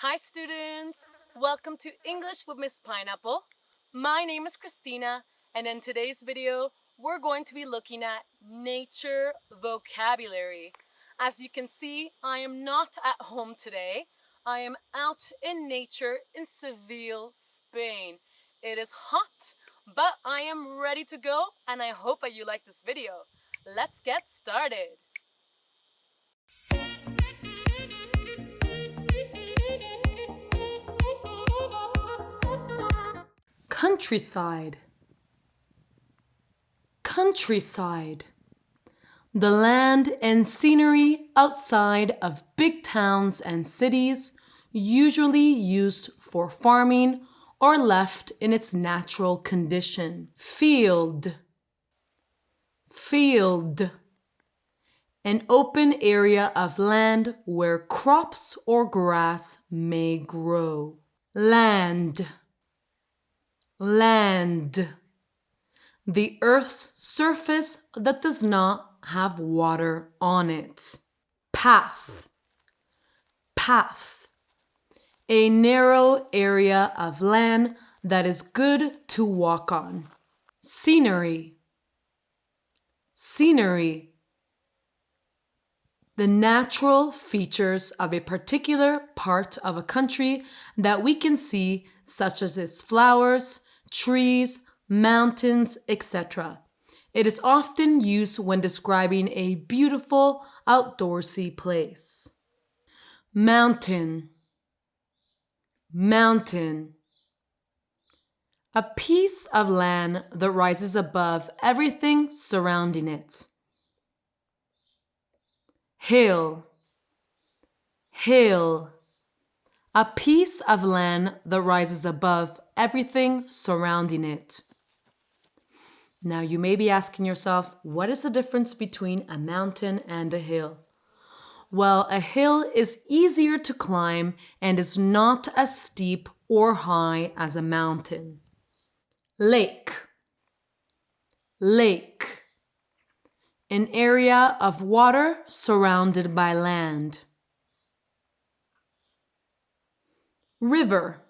Hi students! Welcome to English with Miss Pineapple. My name is Cristina, and in today's video we're going to be looking at nature vocabulary. As you can see, I am not at home today. I am out in nature in Seville, Spain. It is hot, but I am ready to go, and I hope that you like this video. Let's get started! Countryside. Countryside. The land and scenery outside of big towns and cities, usually used for farming or left in its natural condition. Field. Field. An open area of land where crops or grass may grow. Land. Land. The earth's surface that does not have water on it. Path. Path. A narrow area of land that is good to walk on. Scenery. Scenery. The natural features of a particular part of a country that we can see, such as its flowers, trees, mountains, etc. It is often used when describing a beautiful outdoorsy place. Mountain. Mountain. A piece of land that rises above everything surrounding it. Hill. Hill. A piece of land that rises above everything surrounding it. Now you may be asking yourself, what is the difference between a mountain and a hill? Well, a hill is easier to climb and is not as steep or high as a mountain. Lake. Lake. An area of water surrounded by land. River.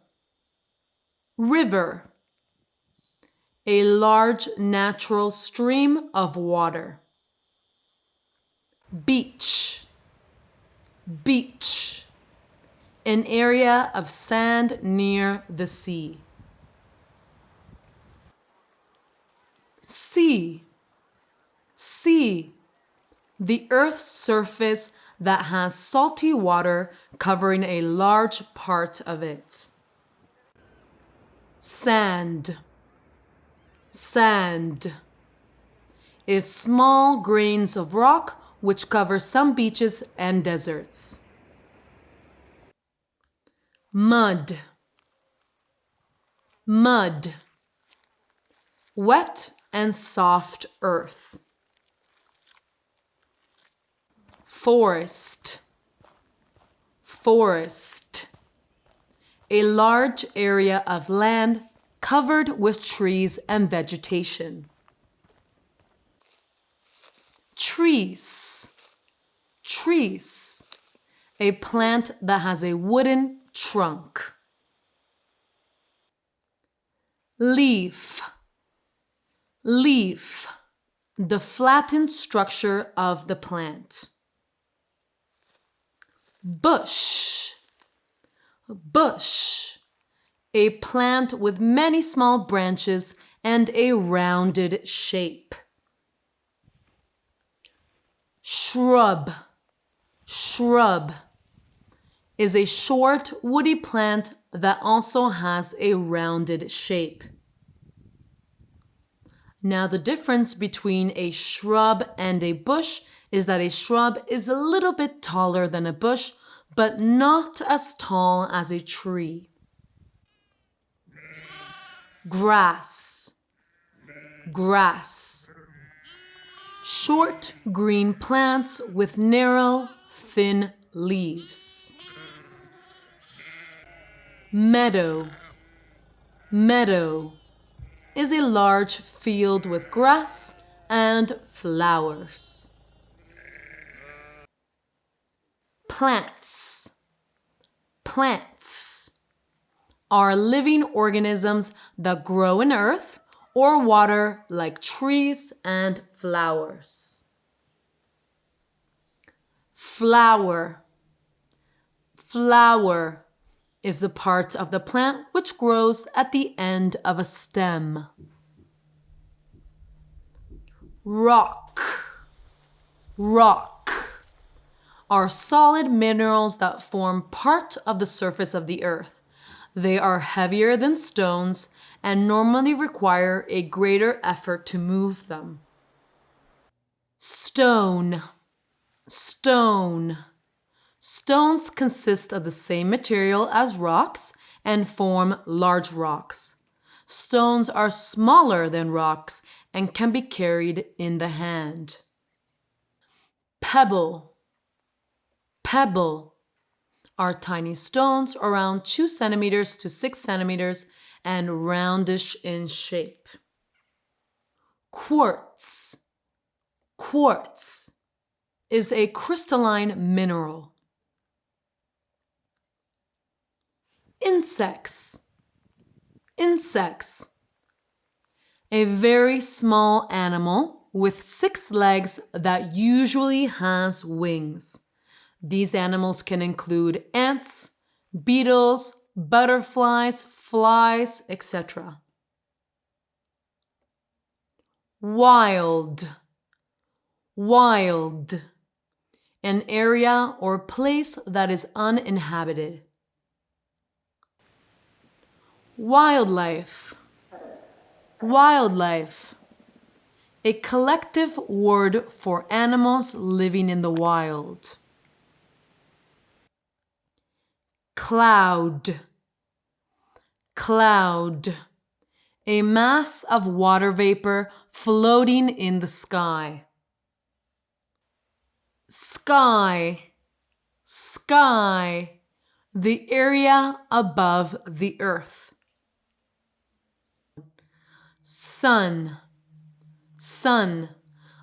River. A large natural stream of water. Beach. Beach. An area of sand near the sea. Sea. Sea. The earth's surface that has salty water covering a large part of it. Sand. Sand is small grains of rock which cover some beaches and deserts. Mud. Mud. Wet and soft earth. Forest. Forest. A large area of land covered with trees and vegetation. Trees. Trees. A plant that has a wooden trunk. Leaf. Leaf. The flattened structure of the plant. Bush. Bush. A plant with many small branches and a rounded shape. Shrub. Shrub is a short woody plant that also has a rounded shape. Now the difference between a shrub and a bush is that a shrub is a little bit taller than a bush, but not as tall as a tree. Grass. Grass. Short green plants with narrow, thin leaves. Meadow. Meadow is a large field with grass and flowers. Plants. Plants are living organisms that grow in earth or water like trees and flowers. Flower. Flower is the part of the plant which grows at the end of a stem. Rock. Rock are solid minerals that form part of the surface of the earth. They are heavier than stones and normally require a greater effort to move them. Stone. Stone. Stones consist of the same material as rocks and form large rocks. Stones are smaller than rocks and can be carried in the hand. Pebble. Pebble are tiny stones around 2 centimeters to 6 centimeters and roundish in shape. Quartz. Quartz is a crystalline mineral. Insects. Insects. A very small animal with 6 legs that usually has wings. These animals can include ants, beetles, butterflies, flies, etc. Wild. Wild. An area or place that is uninhabited. Wildlife. Wildlife. A collective word for animals living in the wild. Cloud. Cloud. A mass of water vapor floating in the sky. Sky. Sky. The area above the earth. Sun. Sun.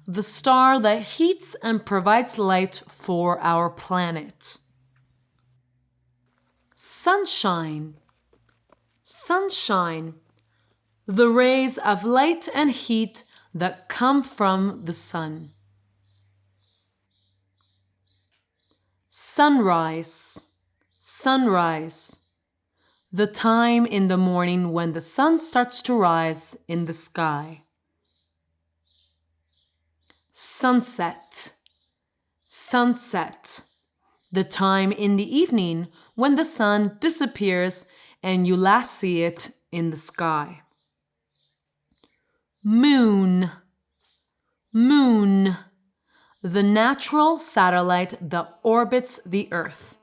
The star that heats and provides light for our planet. Sunshine. Sunshine. The rays of light and heat that come from the sun. Sunrise. Sunrise. The time in the morning when the sun starts to rise in the sky. Sunset. Sunset. The time in the evening when the sun disappears and you last see it in the sky. Moon. Moon. The natural satellite that orbits the earth.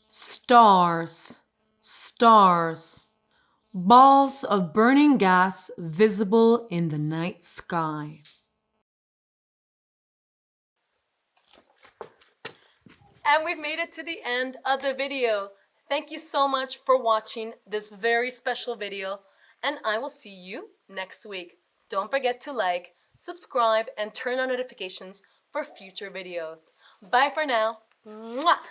Stars. Stars. Balls of burning gas visible in the night sky. And we've made it to the end of the video. Thank you so much for watching this very special video, and I will see you next week. Don't forget to like, subscribe, and turn on notifications for future videos. Bye for now. Mwah!